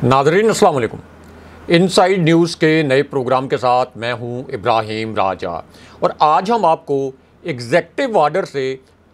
नाज़रीन अस्सलाम वालेकुम। इनसाइड न्यूज़ के नए प्रोग्राम के साथ मैं हूं इब्राहिम राजा और आज हम आपको एग्जेक्टिव ऑर्डर से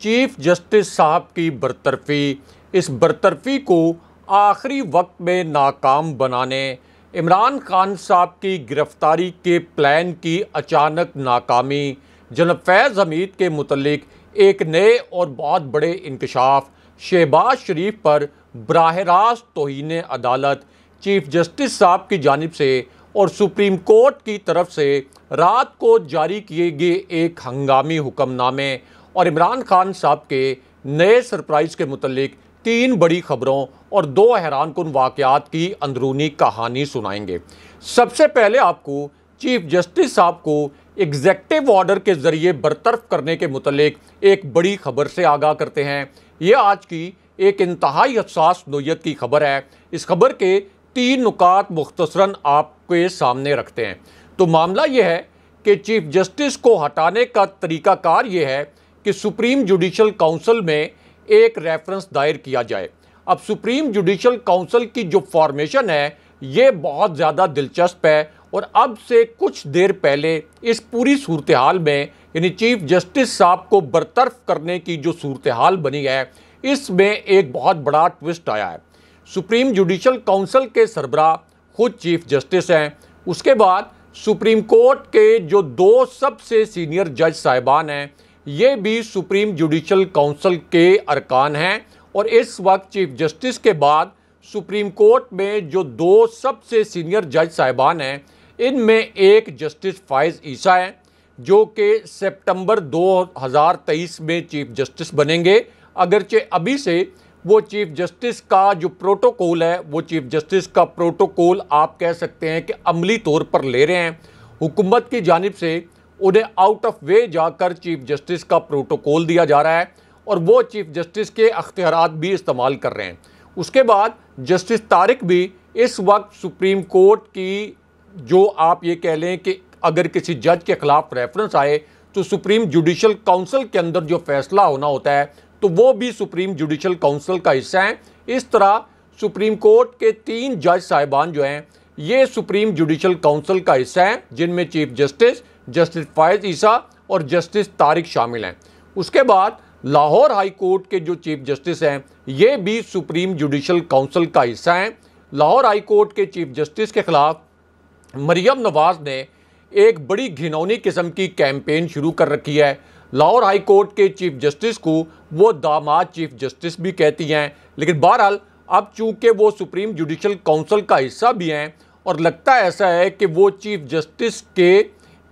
चीफ जस्टिस साहब की बरतरफ़ी, इस बरतरफ़ी को आखिरी वक्त में नाकाम बनाने, इमरान खान साहब की गिरफ़्तारी के प्लान की अचानक नाकामी, जनाब फैज़ हमीद के मुतल्लिक एक नए और बहुत बड़े इंकशाफ, शहबाज शरीफ पर बराह रास्त तौहीन अदालत, चीफ जस्टिस साहब की जानिब से और सुप्रीम कोर्ट की तरफ से रात को जारी किए गए एक हंगामी हुक्मनामे और इमरान खान साहब के नए सरप्राइज़ के मुतल्लिक 3 बड़ी खबरों और 2 हैरानकुन वाक़यात की अंदरूनी कहानी सुनाएंगे। सबसे पहले आपको चीफ जस्टिस साहब को एग्जेक्टिव ऑर्डर के ज़रिए बरतरफ करने के मुतल्लिक एक बड़ी खबर से आगाह करते हैं। ये आज की एक इंतहाई हसास नोयत की खबर है। इस खबर के 3 नुकात मुख्तसरन आपके सामने रखते हैं। तो मामला यह है कि चीफ जस्टिस को हटाने का तरीकाकार ये है कि सुप्रीम जुडिशल काउंसिल में एक रेफरेंस दायर किया जाए। अब सुप्रीम जुडिशल काउंसिल की जो फॉर्मेशन है ये बहुत ज़्यादा दिलचस्प है और अब से कुछ देर पहले इस पूरी सूरत हाल में यानी चीफ जस्टिस साहब को बरतरफ करने की जो सूरत हाल बनी है इसमें एक बहुत बड़ा ट्विस्ट आया है। सुप्रीम जुडिशल काउंसिल के सरबराह खुद चीफ जस्टिस हैं, उसके बाद सुप्रीम कोर्ट के जो 2 सबसे सीनियर जज साहिबान हैं ये भी सुप्रीम जुडिशल काउंसिल के अरकान हैं और इस वक्त चीफ जस्टिस के बाद सुप्रीम कोर्ट में जो 2 सबसे सीनियर जज साहिबान हैं इनमें एक जस्टिस फ़ाइज़ ईसा हैं जो कि सितंबर 2023 में चीफ जस्टिस बनेंगे। अगरचे अभी से वो चीफ जस्टिस का जो प्रोटोकॉल है वो चीफ जस्टिस का प्रोटोकॉल आप कह सकते हैं कि अमली तौर पर ले रहे हैं। हुकूमत की जानिब से उन्हें आउट ऑफ वे जाकर चीफ जस्टिस का प्रोटोकॉल दिया जा रहा है और वो चीफ जस्टिस के अख्तियारात भी इस्तेमाल कर रहे हैं। उसके बाद जस्टिस तारिक भी इस वक्त सुप्रीम कोर्ट की जो आप ये कह लें कि अगर किसी जज के ख़िलाफ़ रेफरेंस आए तो सुप्रीम जुडिशल काउंसिल के अंदर जो फैसला होना होता है तो वो भी सुप्रीम जुडिशल काउंसिल का हिस्सा है। इस तरह सुप्रीम कोर्ट के 3 जज साहिबान जो हैं ये सुप्रीम जुडिशल काउंसिल का हिस्सा हैं जिनमें चीफ जस्टिस, जस्टिस फ़ाइज़ ईसा और जस्टिस तारिक शामिल हैं। उसके बाद लाहौर हाई कोर्ट के जो चीफ जस्टिस हैं ये भी सुप्रीम जुडिशल काउंसिल का हिस्सा हैं। लाहौर हाई कोर्ट के चीफ जस्टिस के ख़िलाफ़ मरियम नवाज़ ने एक बड़ी घिनौनी किस्म की कैंपेन शुरू कर रखी है। लाहौर हाई कोर्ट के चीफ जस्टिस को वो दामाद चीफ जस्टिस भी कहती हैं, लेकिन बहरहाल अब चूँकि वो सुप्रीम जुडिशल काउंसिल का हिस्सा भी हैं और लगता ऐसा है कि वो चीफ जस्टिस के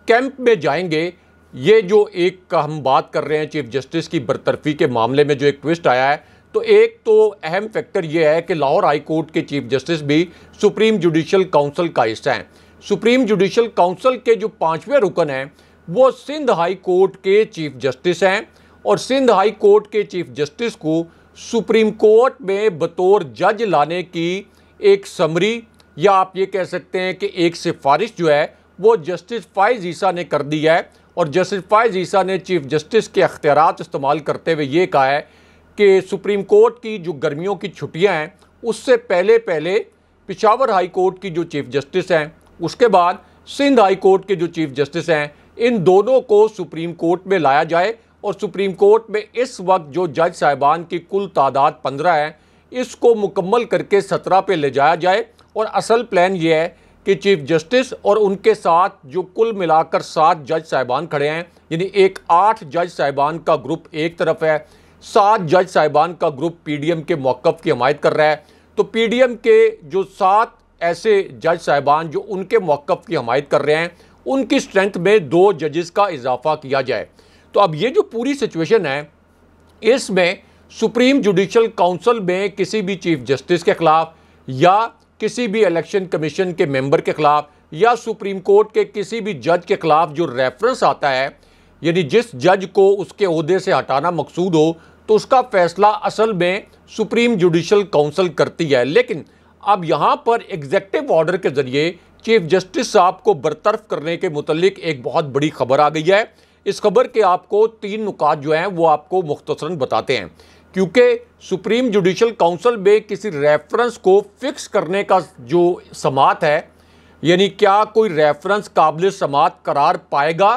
कैंप में जाएंगे। ये जो एक हम बात कर रहे हैं चीफ जस्टिस की बरतरफ़ी के मामले में जो एक ट्विस्ट आया है तो एक तो अहम फैक्टर ये है कि लाहौर हाई कोर्ट के चीफ जस्टिस भी सुप्रीम जुडिशल काउंसिल का हिस्सा हैं। सुप्रीम जुडिशल काउंसिल के जो 5वें रुकन हैं वो सिंध हाई कोर्ट के चीफ जस्टिस हैं और सिंध हाई कोर्ट के चीफ जस्टिस को सुप्रीम कोर्ट में बतौर जज लाने की एक समरी या आप ये कह सकते हैं कि एक सिफारिश जो है वो जस्टिस फ़ाइज़ ईसा ने कर दी है और जस्टिस फ़ाइज़ ईसा ने चीफ जस्टिस के अख्तियारात इस्तेमाल करते हुए ये कहा है कि सुप्रीम कोर्ट की जो गर्मियों की छुट्टियां हैं उससे पहले पहले पेशावर हाई कोर्ट की जो चीफ जस्टिस हैं, उसके बाद सिंध हाई कोर्ट के जो चीफ जस्टिस हैं, इन दोनों को सुप्रीम कोर्ट में लाया जाए और सुप्रीम कोर्ट में इस वक्त जो जज साहिबान की कुल तादाद 15 है इसको मुकम्मल करके 17 पे ले जाया जाए। और असल प्लान ये है कि चीफ जस्टिस और उनके साथ जो कुल मिलाकर 7 जज साहिबान खड़े हैं यानी एक 8 जज साहिबान का ग्रुप एक तरफ है, 7 जज साहिबान का ग्रुप पीडीएम के मौक़िफ़ की हमायत कर रहा है। तो पीडीएम के जो 7 ऐसे जज साहिबान जो उनके मौक़िफ़ की हमायत कर रहे हैं उनकी स्ट्रेंथ में 2 जजेस का इजाफा किया जाए। तो अब ये जो पूरी सिचुएशन है इसमें सुप्रीम जुडिशल काउंसिल में किसी भी चीफ जस्टिस के ख़िलाफ़ या किसी भी इलेक्शन कमीशन के मेंबर के ख़िलाफ़ या सुप्रीम कोर्ट के किसी भी जज के ख़िलाफ़ जो रेफरेंस आता है यानी जिस जज को उसके ओहदे से हटाना मकसूद हो तो उसका फ़ैसला असल में सुप्रीम जुडिशल काउंसिल करती है। लेकिन अब यहाँ पर एग्जेक्टिव ऑर्डर के ज़रिए चीफ जस्टिस साहब को बरतरफ करने के मुतल्लिक एक बहुत बड़ी खबर आ गई है। इस खबर के आपको 3 नुकात जो हैं वो आपको मुख्तसरन बताते हैं क्योंकि सुप्रीम जुडिशल काउंसिल में किसी रेफरेंस को फिक्स करने का जो समात है, यानी क्या कोई रेफरेंस काबिल समात करार पाएगा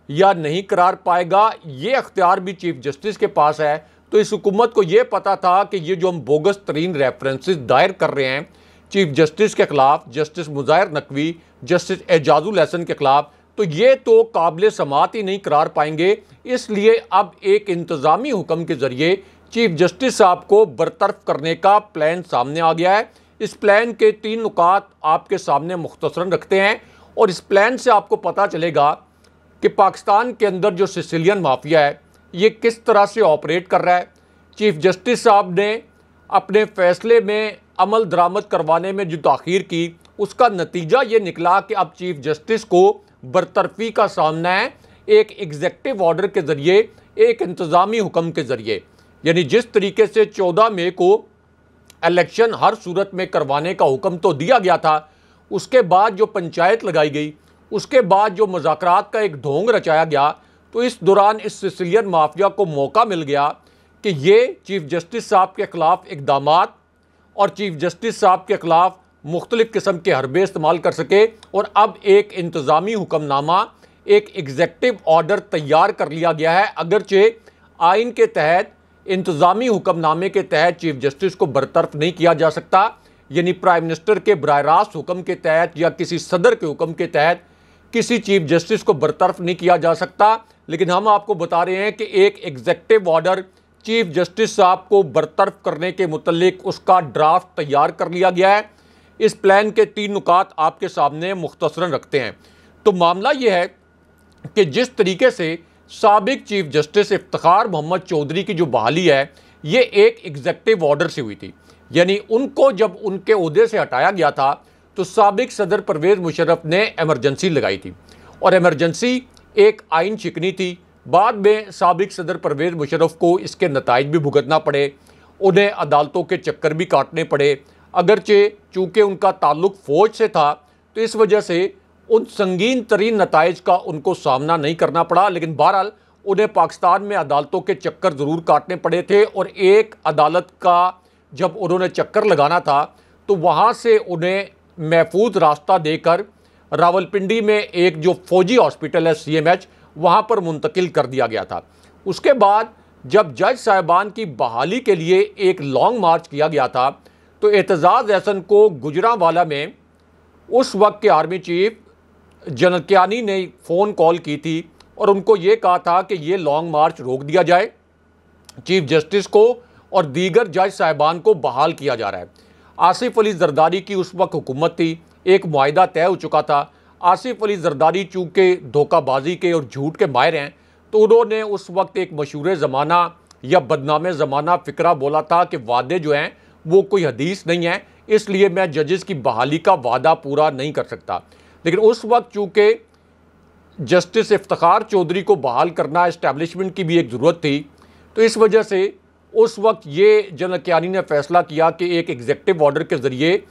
या नहीं करार पाएगा, ये अख्तियार भी चीफ जस्टिस के पास है। तो इस हुकूमत को ये पता था कि ये जो हम बोगस तरीन रेफरेंसेस दायर कर रहे हैं चीफ जस्टिस के खिलाफ, जस्टिस मुज़ाहिर नकवी, जस्टिस एजाजुल हसन के खिलाफ, तो ये तो काबिल समात ही नहीं करार पाएंगे। इसलिए अब एक इंतज़ामी हुक्म के ज़रिए चीफ जस्टिस साहब को बरतरफ करने का प्लान सामने आ गया है। इस प्लान के 3 नुकात आपके सामने मुख्तसरन रखते हैं और इस प्लान से आपको पता चलेगा कि पाकिस्तान के अंदर जो सिसिलियन माफिया है ये किस तरह से ऑपरेट कर रहा है। चीफ जस्टिस साहब ने अपने फैसले में अमल दरामद करवाने में जो ताख़ीर की, उसका नतीजा ये निकला कि अब चीफ जस्टिस को बरतरफी का सामना है एक एग्जेक्टिव ऑर्डर के ज़रिए, एक इंतज़ामी हुक्म के ज़रिए। यानी जिस तरीके से 14 मई को इलेक्शन हर सूरत में करवाने का हुक्म तो दिया गया था, उसके बाद जो पंचायत लगाई गई, उसके बाद जो मुज़ाकरात का एक ढोंग रचाया गया, तो इस दौरान इस सिसिलियन माफिया को मौका मिल गया कि ये चीफ जस्टिस साहब के ख़िलाफ़ इक़दामात और चीफ जस्टिस साहब के ख़िलाफ़ मुख्तलिफ़ किस्म के हरबे इस्तेमाल कर सके। और अब एक इंतज़ामी हुक्मनामा, एक एग्जेक्टिव ऑर्डर तैयार कर लिया गया है। अगरचे आइन के तहत इंतज़ामी हुक्मनामे के तहत चीफ जस्टिस को बरतरफ नहीं किया जा सकता, यानी प्राइम मिनिस्टर के बराह रास्त हुक्म के तहत या किसी सदर के हुक्म के तहत किसी चीफ जस्टिस को बरतरफ नहीं किया जा सकता। लेकिन हम आपको बता रहे हैं कि एक एग्जेक्टिव ऑर्डर चीफ जस्टिस साहब को बरतरफ करने के मुतल्लिक उसका ड्राफ्ट तैयार कर लिया गया है। इस प्लान के 3 नुकात आपके सामने मुख्तसरन रखते हैं। तो मामला ये है कि जिस तरीके से साबिक चीफ जस्टिस इफ्तिखार मोहम्मद चौधरी की जो बहाली है, ये एक एग्जेक्टिव ऑर्डर से हुई थी। यानी उनको जब उनके ओहदे से हटाया गया था तो साबिक सदर परवेज़ मुशर्रफ ने एमरजेंसी लगाई थी और एमरजेंसी एक आइन शिकनी थी। बाद में साबिक सदर परवेज़ मुशर्रफ को इसके नताइज भी भुगतना पड़े, उन्हें अदालतों के चक्कर भी काटने पड़े। अगरचे चूँकि उनका ताल्लुक़ फ़ौज से था तो इस वजह से उन संगीन तरीन नताइज का उनको सामना नहीं करना पड़ा, लेकिन बहरहाल उन्हें पाकिस्तान में अदालतों के चक्कर ज़रूर काटने पड़े थे। और एक अदालत का जब उन्होंने चक्कर लगाना था तो वहाँ से उन्हें महफूज रास्ता देकर रावलपिंडी में एक जो फ़ौजी हॉस्पिटल है CMH, वहाँ पर मुंतकिल कर दिया गया था। उसके बाद जब जज साहिबान की बहाली के लिए एक लॉन्ग मार्च किया गया था तो एतजाज़ एहसन को गुजरांवाला में उस वक्त के आर्मी चीफ जनरल कियानी ने फ़ोन कॉल की थी और उनको ये कहा था कि ये लॉन्ग मार्च रोक दिया जाए, चीफ जस्टिस को और दीगर जज साहिबान को बहाल किया जा रहा है। आसिफ अली जरदारी की उस वक्त हुकूमत थी, एक मुआहिदा तय हो चुका था। आसिफ अली जरदारी चूँकि धोखाबाजी के और झूठ के माहिर हैं तो उन्होंने उस वक्त एक मशहूर ज़माना या बदनाम ज़माना फ़िक्रा बोला था कि वादे जो हैं वो कोई हदीस नहीं है, इसलिए मैं जजेस की बहाली का वादा पूरा नहीं कर सकता। लेकिन उस वक्त चूँकि जस्टिस इफ्तिखार चौधरी को बहाल करना इस्टेब्लिशमेंट की भी एक ज़रूरत थी, तो इस वजह से उस वक्त ये जनरल कियानी ने फ़ैसला किया कि एक एग्जेक्टिव ऑर्डर के ज़रिए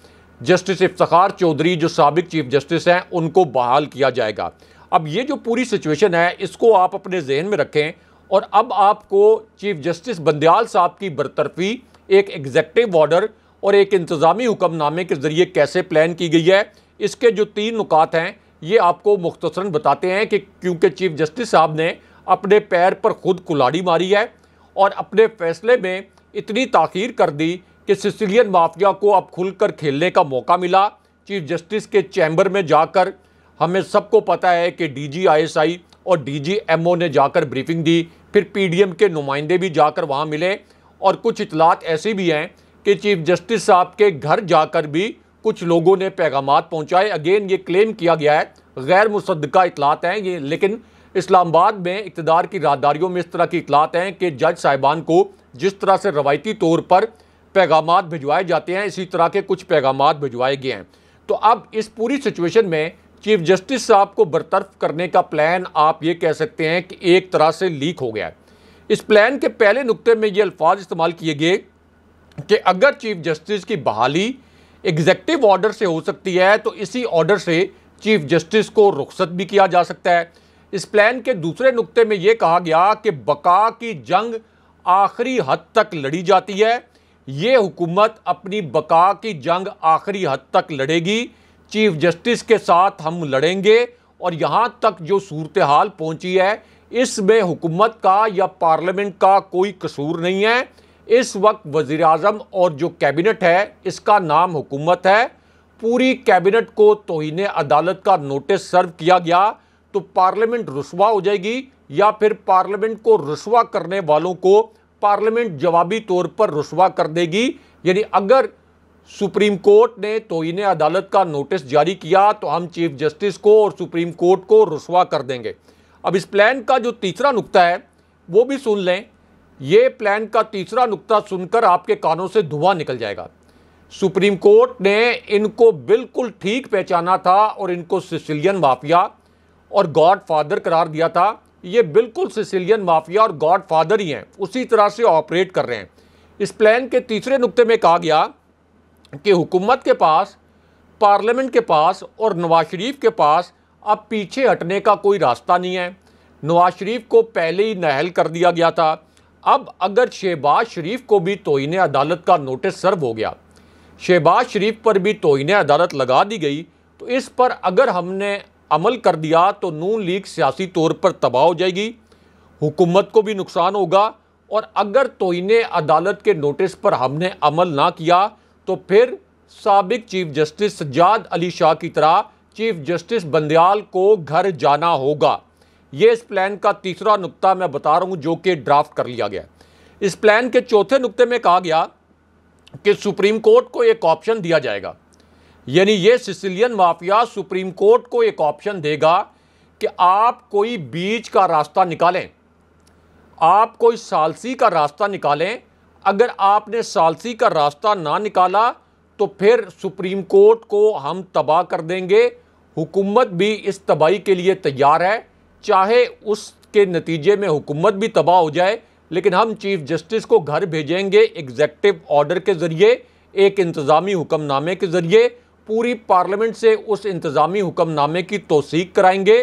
जस्टिस इफ्तिखार चौधरी जो साबिक चीफ जस्टिस हैं उनको बहाल किया जाएगा। अब ये जो पूरी सिचुएशन है इसको आप अपने जहन में रखें और अब आपको चीफ जस्टिस बंदयाल साहब की बरतरफी एक एग्जेक्टिव ऑर्डर और एक इंतज़ामी हुक्मनामे के ज़रिए कैसे प्लान की गई है, इसके जो 3 नुकात हैं ये आपको मुख्तसरन बताते हैं कि क्योंकि चीफ जस्टिस साहब ने अपने पैर पर खुद कुल्हाड़ी मारी है और अपने फैसले में इतनी ताख़ीर कर दी कि सिसिलियन माफिया को अब खुलकर खेलने का मौका मिला। चीफ जस्टिस के चैम्बर में जाकर हमें सबको पता है कि DG ISI और DG MO ने जाकर ब्रीफिंग दी, फिर PDM के नुमाइंदे भी जाकर वहाँ मिले और कुछ इतलात ऐसी भी हैं कि चीफ जस्टिस साहब के घर जाकर भी कुछ लोगों ने पैगामात पहुँचाए। अगेन ये क्लेम किया गया है, गैर मुसद्दका इतलात हैं ये, लेकिन इस्लामाबाद में इक़्तिदार की राहदारियों में इस तरह की इतलात हैं कि जज साहिबान को जिस तरह से रवायती तौर पर पैगामात भिजवाए जाते हैं इसी तरह के कुछ पैगामात भिजवाए गए हैं। तो अब इस पूरी सिचुएशन में चीफ जस्टिस साहब को बरतरफ करने का प्लान आप ये कह सकते हैं कि एक तरह से लीक हो गया है। इस प्लान के पहले नुक्ते में ये अल्फाज इस्तेमाल किए गए कि अगर चीफ जस्टिस की बहाली एग्जेक्टिव ऑर्डर से हो सकती है तो इसी ऑर्डर से चीफ जस्टिस को रुखसत भी किया जा सकता है। इस प्लान के दूसरे नुक्ते में यह कहा गया कि बका की जंग आखिरी हद तक लड़ी जाती है। ये हुकूमत अपनी बका की जंग आखिरी हद तक लड़ेगी। चीफ जस्टिस के साथ हम लड़ेंगे और यहाँ तक जो सूरत हाल पहुँची है, इसमें हुकूमत का या पार्लियामेंट का कोई कसूर नहीं है। इस वक्त वज़ीर आज़म और जो कैबिनेट है, इसका नाम हुकूमत है। पूरी कैबिनेट को तौहीन अदालत का नोटिस सर्व किया गया तो पार्लियामेंट रुस्वा हो जाएगी, या फिर पार्लियामेंट को रुस्वा करने वालों को पार्लियामेंट जवाबी तौर पर रुस्वा कर देगी। यानी अगर सुप्रीम कोर्ट ने तौहीन अदालत का नोटिस जारी किया तो हम चीफ जस्टिस को और सुप्रीम कोर्ट को रुस्वा कर देंगे। अब इस प्लान का जो तीसरा नुक्ता है वो भी सुन लें। ये प्लान का तीसरा नुक्ता सुनकर आपके कानों से धुआं निकल जाएगा। सुप्रीम कोर्ट ने इनको बिल्कुल ठीक पहचाना था और इनको सिसिलियन माफिया और गॉड फादर करार दिया था। ये बिल्कुल सिसिलियन माफिया और गॉड फादर ही हैं, उसी तरह से ऑपरेट कर रहे हैं। इस प्लान के तीसरे नुक्ते में कहा गया कि हुकूमत के पास, पार्लियामेंट के पास और नवाज शरीफ के पास अब पीछे हटने का कोई रास्ता नहीं है। नवाज शरीफ को पहले ही नाअहल कर दिया गया था। अब अगर शहबाज शरीफ को भी तौहीन अदालत का नोटिस सर्व हो गया, शहबाज शरीफ पर भी तौहीन अदालत लगा दी गई, तो इस पर अगर हमने अमल कर दिया तो नून लीग सियासी तौर पर तबाह हो जाएगी, हुकूमत को भी नुकसान होगा। और अगर तौहीन अदालत के नोटिस पर हमने अमल ना किया तो फिर साबिक चीफ जस्टिस सज्जाद अली शाह की तरह चीफ जस्टिस बंदयाल को घर जाना होगा। ये इस प्लान का तीसरा नुक्ता मैं बता रहा हूँ, जो कि ड्राफ्ट कर लिया गया। इस प्लान के चौथे नुक्ते में कहा गया कि सुप्रीम कोर्ट को एक ऑप्शन दिया जाएगा। यानी ये सिसिलियन माफिया सुप्रीम कोर्ट को एक ऑप्शन देगा कि आप कोई बीच का रास्ता निकालें, आप कोई सालसी का रास्ता निकालें। अगर आपने सालसी का रास्ता ना निकाला तो फिर सुप्रीम कोर्ट को हम तबाह कर देंगे। हुकूमत भी इस तबाही के लिए तैयार है, चाहे उसके नतीजे में हुकूमत भी तबाह हो जाए, लेकिन हम चीफ जस्टिस को घर भेजेंगे एग्जेक्टिव ऑर्डर के ज़रिए, एक इंतज़ामी हुक्मनामे के ज़रिए। पूरी पार्लियामेंट से उस इंतज़ामी हुक्मनामे की तौसीक कराएंगे।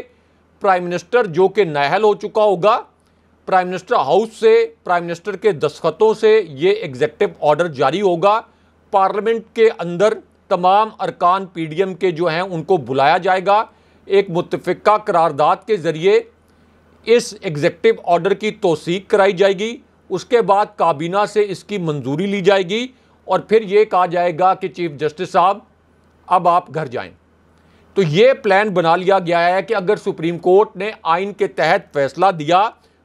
प्राइम मिनिस्टर जो कि नाअहल हो चुका होगा, प्राइम मिनिस्टर हाउस से, प्राइम मिनिस्टर के दस्तखतों से ये एग्जेक्टिव ऑर्डर जारी होगा। पार्लियामेंट के अंदर तमाम अरकान पीडीएम के जो हैं उनको बुलाया जाएगा। एक मुत्तफ़िका करारदाद के ज़रिए इस एग्जेक्टिव ऑर्डर की तौसीक कराई जाएगी। उसके बाद काबीना से इसकी मंजूरी ली जाएगी और फिर ये कहा जाएगा कि चीफ जस्टिस साहब अब आप घर जाएं। तो ये प्लान बना लिया गया है कि अगर सुप्रीम कोर्ट ने आइन के तहत फैसला दिया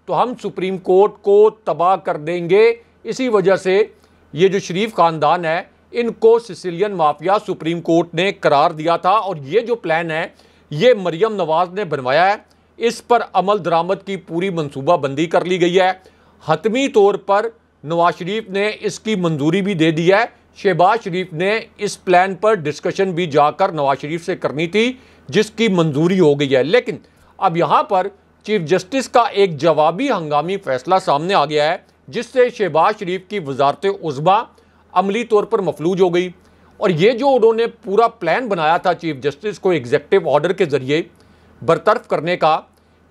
तो हम सुप्रीम कोर्ट को तबाह कर देंगे। इसी वजह से ये जो शरीफ ख़ानदान है, इनको सिसिलियन माफिया सुप्रीम कोर्ट ने करार दिया था। और ये जो प्लान है ये मरियम नवाज़ ने बनवाया है। इस पर अमल दरामद की पूरी मनसूबाबंदी कर ली गई है। हतमी तौर पर नवाज शरीफ ने इसकी मंजूरी भी दे दी है। शहबाज शरीफ ने इस प्लान पर डिस्कशन भी जाकर नवाज शरीफ से करनी थी, जिसकी मंजूरी हो गई है। लेकिन अब यहाँ पर चीफ जस्टिस का एक जवाबी हंगामी फैसला सामने आ गया है, जिससे शहबाज शरीफ की वजारत उज़्मा अमली तौर पर मफलूज हो गई। और ये जो उन्होंने पूरा प्लान बनाया था चीफ जस्टिस को एग्जेक्टिव ऑर्डर के ज़रिए बरतरफ करने का,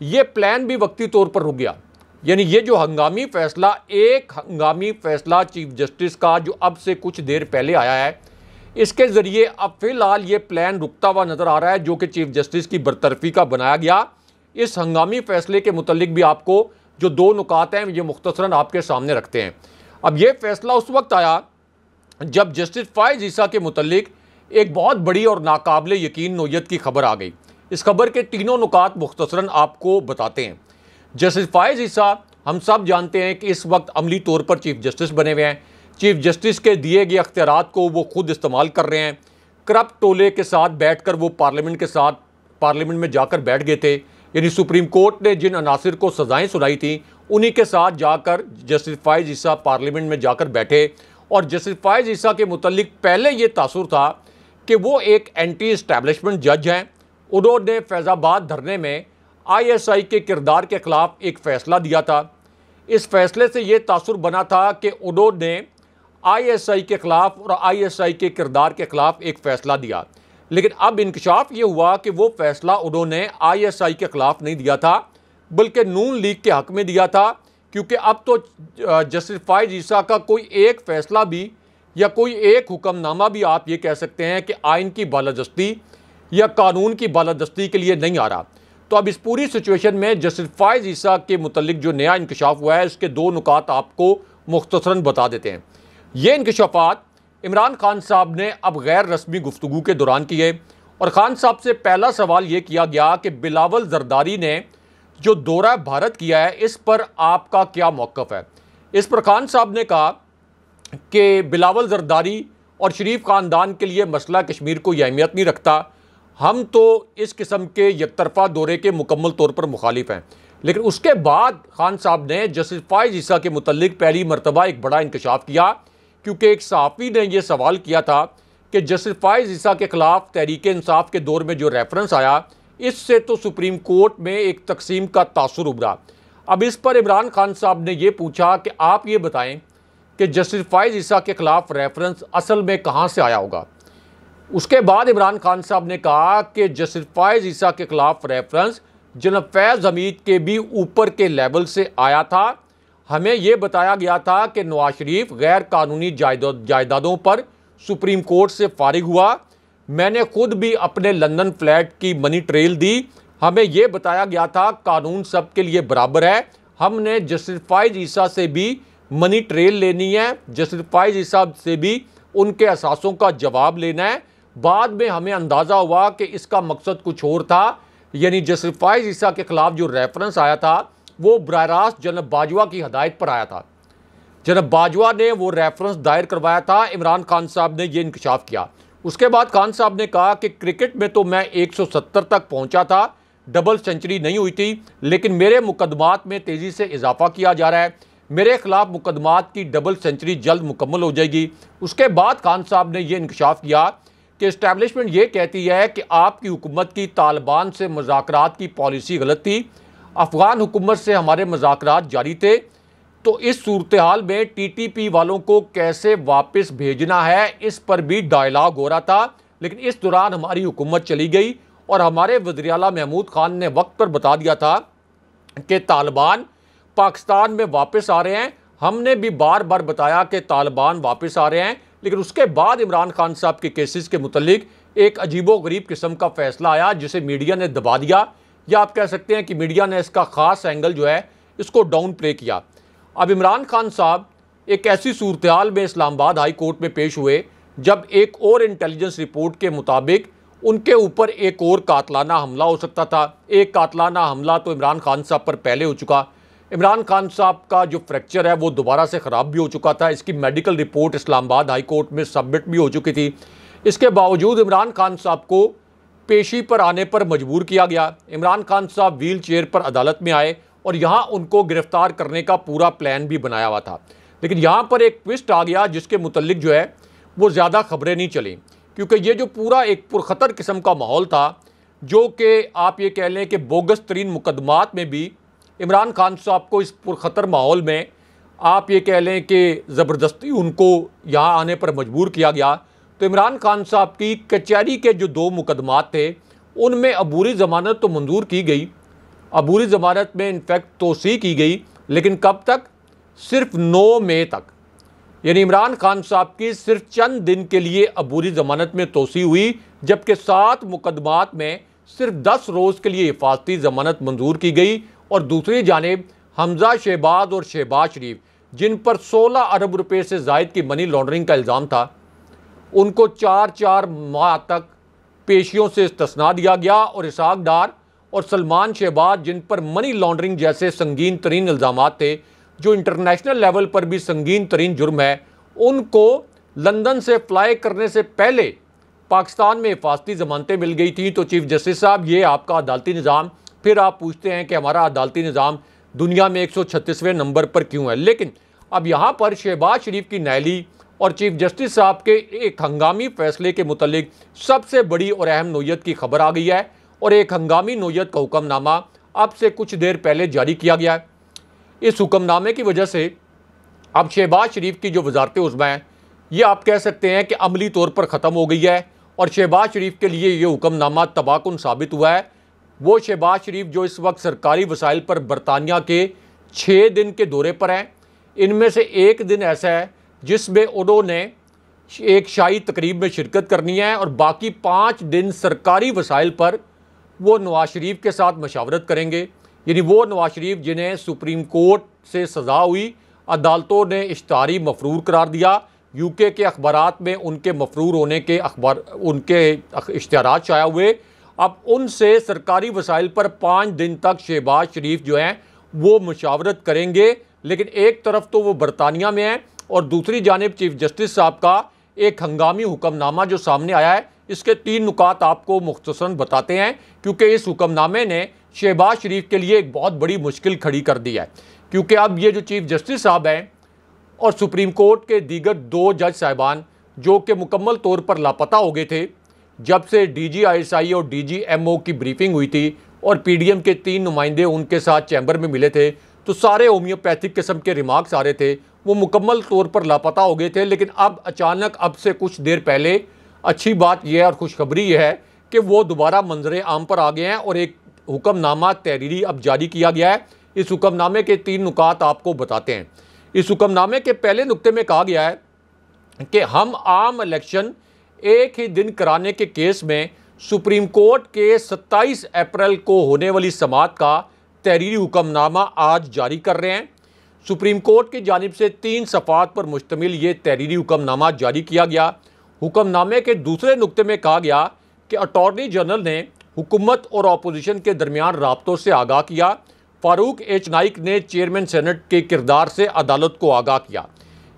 ये प्लान भी वक्ती तौर पर रुक गया। यानी ये जो हंगामी फैसला, एक हंगामी फैसला चीफ जस्टिस का जो अब से कुछ देर पहले आया है, इसके ज़रिए अब फ़िलहाल ये प्लान रुकता हुआ नज़र आ रहा है, जो कि चीफ जस्टिस की बरतरफी का बनाया गया। इस हंगामी फैसले के मुतल्लिक भी आपको जो दो नुकात हैं ये मुख्तसरन आपके सामने रखते हैं। अब ये फैसला उस वक्त आया जब जस्टिस फ़ाइज़ ईसा के मुतल्लिक एक बहुत बड़ी और नाकाबिले यकीन नोयत की खबर आ गई। इस खबर के तीनों नुकात मुख्तसरन आपको बताते हैं। जस्टिस फ़ाइज़ ईसा, हम सब जानते हैं कि इस वक्त अमली तौर पर चीफ जस्टिस बने हुए हैं। चीफ जस्टिस के दिए गए अख्तियारात को वो खुद इस्तेमाल कर रहे हैं। करप्ट टोले के साथ बैठकर वो पार्लियामेंट में जाकर बैठ गए थे। यानी सुप्रीम कोर्ट ने जिन अनासिर को सज़ाएं सुनाई थी, उन्हीं के साथ जाकर जस्टिस फ़ाइज़ ईसा पार्लियामेंट में जाकर बैठे। और जस्टिस फ़ाइज़ ईसा के मुतल्लिक पहले ये तासुर था कि वो एक एंटी इस्टेब्लिशमेंट जज हैं। उन्होंने फैज़ाबाद धरने में ISI के किरदार के ख़िलाफ़ एक फ़ैसला दिया था। इस फैसले से ये तासुर बना था कि उन्होंने ISI के ख़िलाफ़ और ISI के किरदार के ख़िलाफ़ एक फ़ैसला दिया। लेकिन अब इंकशाफ ये हुआ कि वो फ़ैसला उन्होंने ISI के ख़िलाफ़ नहीं दिया था, बल्कि नून लीग के हक़ में दिया था क्योंकि अब तो जस्टिस फायज ईसा का कोई एक फैसला भी या कोई एक हुक्मनामा भी आप ये कह सकते हैं कि आइन की बालादस्ती या कानून की बालादस्ती के लिए नहीं आ रहा। तो अब इस पूरी सिचुएशन में जस्टिस फायज ईसा के मुतल्लिक जो नया इंकशाफ हुआ है उसके दो नुकात आपको मुख्तसरन बता देते हैं। ये इंकशाफात इमरान खान साहब ने अब गैर रस्मी गुफ्तगू के दौरान किए और खान साहब से पहला सवाल ये किया गया कि बिलावल जरदारी ने जो दौरा भारत किया है इस पर आपका क्या मौक़िफ़ है। इस पर खान साहब ने कहा कि बिलावल जरदारी और शरीफ ख़ानदान के लिए मसला कश्मीर को अहमियत नहीं रखता, हम तो इस किस्म के यकतरफा दौरे के मुकम्मल तौर पर मुखालिफ हैं। लेकिन उसके बाद खान साहब ने जस्टिस फायज ईसा के मुतल्लिक पहली मरतबा एक बड़ा इंकशाफ किया, क्योंकि एक सहाफ़ी ने यह सवाल किया था कि जस्टिस फायज ईसा के ख़िलाफ़ तहरीक इंसाफ के दौर में जो रेफरेंस आया इससे तो सुप्रीम कोर्ट में एक तकसीम का तासुर उभरा। अब इस पर इमरान खान साहब ने यह पूछा कि आप ये बताएं कि जस्टिस फायज ईसा के ख़िलाफ़ रेफरेंस असल में कहाँ से आया होगा। उसके बाद इमरान खान साहब ने कहा कि जस्टिस फायज ईसा के ख़िलाफ़ रेफरेंस जनाब फैज़ हमीद के भी ऊपर के लेवल से आया था। हमें यह बताया गया था कि नवाज शरीफ गैर कानूनी जायदादों पर सुप्रीम कोर्ट से फारिग हुआ। मैंने खुद भी अपने लंदन फ्लैट की मनी ट्रेल दी। हमें यह बताया गया था कानून सब के लिए बराबर है। हमने जस्टिस फायज ईसा से भी मनी ट्रेल लेनी है, जस्टिस फायज ईसा से भी उनके असासों का जवाब लेना है। बाद में हमें अंदाज़ा हुआ कि इसका मकसद कुछ और था, यानी जस्टिस फायज ईसा के ख़िलाफ़ जो रेफरेंस आया था वो बराह रास्त जनाब बाजवा की हदायत पर आया था। जनाब बाजवा ने वो रेफरेंस दायर करवाया था। इमरान खान साहब ने ये इंकशाफ किया। उसके बाद खान साहब ने कहा कि क्रिकेट में तो मैं 170 तक पहुंचा था, डबल सेंचुरी नहीं हुई थी, लेकिन मेरे मुकदमात में तेज़ी से इजाफा किया जा रहा है। मेरे ख़िलाफ़ मुकदमात की डबल सेंचुरी जल्द मुकम्मल हो जाएगी। उसके बाद खान साहब ने यह इंकशाफ किया कि इस्टेब्लिशमेंट ये कहती है कि आपकी हुकूमत की तालिबान से मुज़ाकरात की पॉलिसी गलत थी, अफ़गान हुकूमत से हमारे मुज़ाकरात जारी थे। तो इस सूरत हाल में TTP वालों को कैसे वापस भेजना है इस पर भी डायलॉग हो रहा था। लेकिन इस दौरान हमारी हुकूमत चली गई और हमारे वज़ीर आला महमूद खान ने वक्त पर बता दिया था कि तालिबान पाकिस्तान में वापस आ रहे हैं। हमने भी बार बार बताया कि तालिबान वापस आ रहे हैं, लेकिन उसके बाद इमरान खान साहब के केसेस के मुतल्लिक एक अजीबोगरीब किस्म का फैसला आया जिसे मीडिया ने दबा दिया, या आप कह सकते हैं कि मीडिया ने इसका ख़ास एंगल जो है इसको डाउन प्ले किया। अब इमरान खान साहब एक ऐसी सूरत हाल में इस्लामाबाद हाई कोर्ट में पेश हुए जब एक और इंटेलिजेंस रिपोर्ट के मुताबिक उनके ऊपर एक और कातलाना हमला हो सकता था। एक कातलाना हमला तो इमरान खान साहब पर पहले हो चुका। इमरान खान साहब का जो फ्रैक्चर है वो दोबारा से ख़राब भी हो चुका था। इसकी medical report Islamabad high court में सबमिट भी हो चुकी थी। इसके बावजूद इमरान खान साहब को पेशी पर आने पर मजबूर किया गया। इमरान खान साहब व्हील चेयर पर अदालत में आए और यहाँ उनको गिरफ्तार करने का पूरा प्लान भी बनाया हुआ था। लेकिन यहाँ पर एक ट्विस्ट आ गया जिसके मुतल्लिक जो है वो ज़्यादा खबरें नहीं चली, क्योंकि ये जो पूरा एक पुरखतर किस्म का माहौल था, जो कि आप ये कह लें कि बोगस तरीन मुकदमात में भी इमरान खान साहब को इस पुरखतर माहौल में आप ये कह लें कि ज़बरदस्ती उनको यहाँ आने पर मजबूर किया गया। तो इमरान खान साहब की कचहरी के जो 2 मुकदमात थे उनमें अबूरी ज़मानत तो मंजूर की गई, अबूरी ज़मानत में इनफैक्ट तोसी की गई, लेकिन कब तक? सिर्फ 9 मई तक। यानी इमरान खान साहब की सिर्फ चंद दिन के लिए अबूरी ज़मानत में तोसी हुई, जबकि 7 मुकदमात में सिर्फ 10 रोज़ के लिए हिफाजती ज़मानत मंजूर की गई। और दूसरी जानिब हमजा शहबाज और शहबाज शरीफ, जिन पर 16 अरब रुपए से ज़ायद की मनी लॉन्ड्रिंग का इल्ज़ाम था, उनको 4-4 माह तक पेशियों से इस्तिस्ना दिया गया। और इसहाक डार और सलमान शहबाज, जिन पर मनी लॉन्ड्रिंग जैसे संगीन तरीन इल्ज़ामात थे, जो इंटरनेशनल लेवल पर भी संगीन तरीन जुर्म है, उनको लंदन से फ्लाई करने से पहले पाकिस्तान में हिफाजती ज़मानतें मिल गई थी। तो चीफ जस्टिस साहब, ये आपका अदालती निज़ाम। फिर आप पूछते हैं कि हमारा अदालती निज़ाम दुनिया में 136वें नंबर पर क्यों है। लेकिन अब यहाँ पर शहबाज शरीफ की न्यायाली और चीफ जस्टिस साहब के एक हंगामी फैसले के मुतल्लिक सबसे बड़ी और अहम नोयत की खबर आ गई है, और एक हंगामी नोयत का हुक्मनामा अब से कुछ देर पहले जारी किया गया है। इस हुक्मनामे की वजह से अब शहबाज शरीफ की जो वजारत उज़्मा है ये आप कह सकते हैं कि अमली तौर पर ख़त्म हो गई है, और शहबाज शरीफ के लिए ये हुक्मनामा तबाहकुन साबित हुआ है। वो शहबाज शरीफ जो इस वक्त सरकारी वसाइल पर बरतानिया के 6 दिन के दौरे पर हैं। इनमें से एक दिन ऐसा है जिसमें उन्होंने एक शाही तकरीब में शिरकत करनी है और बाकी 5 दिन सरकारी वसाइल पर वो नवाज शरीफ के साथ मशावरत करेंगे। यानी वो नवाज शरीफ जिन्हें सुप्रीम कोर्ट से सज़ा हुई, अदालतों ने इश्तारी मफरूर करार दिया, यूके के अखबारात में उनके मफरूर होने के उनके इश्तिहारात शाया हुए। अब उनसे सरकारी वसाइल पर 5 दिन तक शहबाज शरीफ जो हैं वो मशावरत करेंगे। लेकिन एक तरफ तो वो बरतानिया में है और दूसरी जानिब चीफ जस्टिस साहब का एक हंगामी हुक्मनामा जो सामने आया है, इसके 3 नुकात आपको मुख्तसरन बताते हैं, क्योंकि इस हुक्मनामे ने शहबाज शरीफ के लिए एक बहुत बड़ी मुश्किल खड़ी कर दी है। क्योंकि अब ये जो चीफ जस्टिस साहब हैं और सुप्रीम कोर्ट के दीगर 2 जज साहिबान जो कि मुकम्मल तौर पर लापता हो गए थे जब से DGISI और DGMO की ब्रीफिंग हुई थी और PDM के 3 नुमाइंदे उनके साथ चैम्बर में मिले थे, तो सारे होम्योपैथिक किस्म के रिमार्क्स आ रहे थे, वो मुकम्मल तौर पर लापता हो गए थे। लेकिन अब अचानक अब से कुछ देर पहले अच्छी बात यह है और खुशखबरी यह है कि वो दोबारा मंजर आम पर आ गए हैं और एक हुक्मनामा तहरीरी अब जारी किया गया है। इस हुक्मनामे के 3 नुकात आपको बताते हैं। इस हुक्मनामे के पहले नुक्ते में कहा गया है कि हम आम इलेक्शन एक ही दिन कराने के केस में सुप्रीम कोर्ट के 27 अप्रैल को होने वाली समाअत का तहरीरी हुक्मनामा आज जारी कर रहे हैं। सुप्रीम कोर्ट की जानिब से 3 सफ़ात पर मुश्तमिल ये तहरीरी हुक्मनामा जारी किया गया। हुक्मनामे के दूसरे नुक्ते में कहा गया कि अटॉर्नी जनरल ने हुकूमत और अपोजिशन के दरमियान राब्तों से आगाह किया। फारूक एच नाइक ने चेयरमैन सेनेट के किरदार से अदालत को आगाह किया।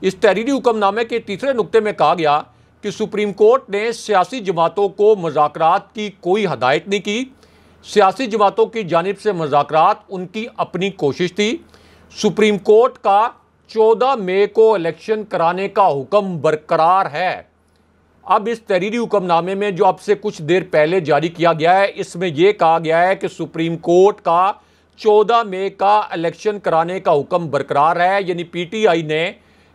इस तहरीरी हुक्मनामे के तीसरे नुक्ते में कहा गया कि सुप्रीम कोर्ट ने सियासी जमातों को मुज़ाकरात की कोई हदायत नहीं की। सियासी जमातों की जानिब से मुज़ाकरात उनकी अपनी कोशिश थी। सुप्रीम कोर्ट का 14 मई को इलेक्शन कराने का हुक्म बरकरार है। अब इस तहरीरी हुक्मनामे में जो अब से कुछ देर पहले जारी किया गया है, इसमें यह कहा गया है कि सुप्रीम कोर्ट का 14 मई का इलेक्शन कराने का हुक्म बरकरार है। यानी PTI ने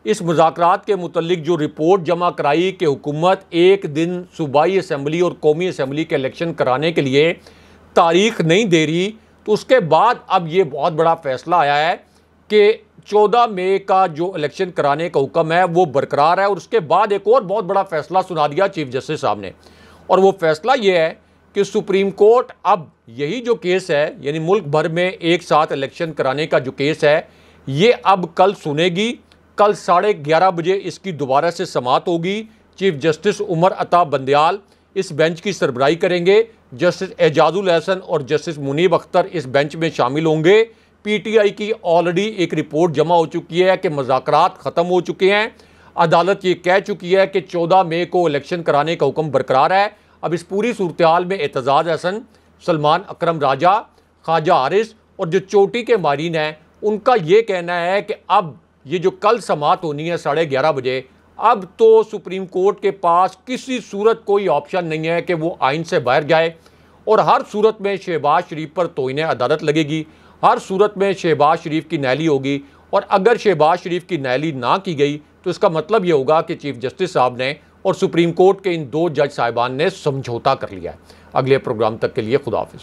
इस मुज़ाकरात के मुतल्लिक जो रिपोर्ट जमा कराई कि हुकूमत एक दिन सूबाई असम्बली और कौमी असम्बली के इलेक्शन कराने के लिए तारीख नहीं दे रही, तो उसके बाद अब ये बहुत बड़ा फ़ैसला आया है कि 14 मई का जो इलेक्शन कराने का हुक्म है वो बरकरार है। और उसके बाद एक और बहुत बड़ा फ़ैसला सुना दिया चीफ जस्टिस साहब ने, और वो फ़ैसला ये है कि सुप्रीम कोर्ट अब यही जो केस है, यानी मुल्क भर में एक साथ इलेक्शन कराने का जो केस है, ये अब कल सुनेगी। कल 11:30 बजे इसकी दोबारा से समाअत होगी। चीफ जस्टिस उमर अता बंदयाल इस बेंच की सरबराही करेंगे। जस्टिस एजाजुल हसन और जस्टिस मुनीब अख्तर इस बेंच में शामिल होंगे। PTI की ऑलरेडी एक रिपोर्ट जमा हो चुकी है कि मुज़ाकरात ख़त्म हो चुके हैं। अदालत ये कह चुकी है कि 14 मई को इलेक्शन कराने का हुक्म बरकरार है। अब इस पूरी सूरत हाल में एतजाज़ हसन, सलमान अकरम राजा, ख्वाजा हारिस और जो चोटी के मारीन हैं, उनका ये कहना है कि अब ये जो कल समाअत होनी है 11:30 बजे, अब तो सुप्रीम कोर्ट के पास किसी सूरत कोई ऑप्शन नहीं है कि वो आइन से बाहर जाए और हर सूरत में शहबाज शरीफ पर तौहीन अदालत लगेगी। हर सूरत में शहबाज शरीफ की नैली होगी और अगर शहबाज शरीफ की नैली ना की गई तो इसका मतलब ये होगा कि चीफ जस्टिस साहब ने और सुप्रीम कोर्ट के इन 2 जज साहिबान ने समझौता कर लिया है। अगले प्रोग्राम तक के लिए खुदा हाफिज़।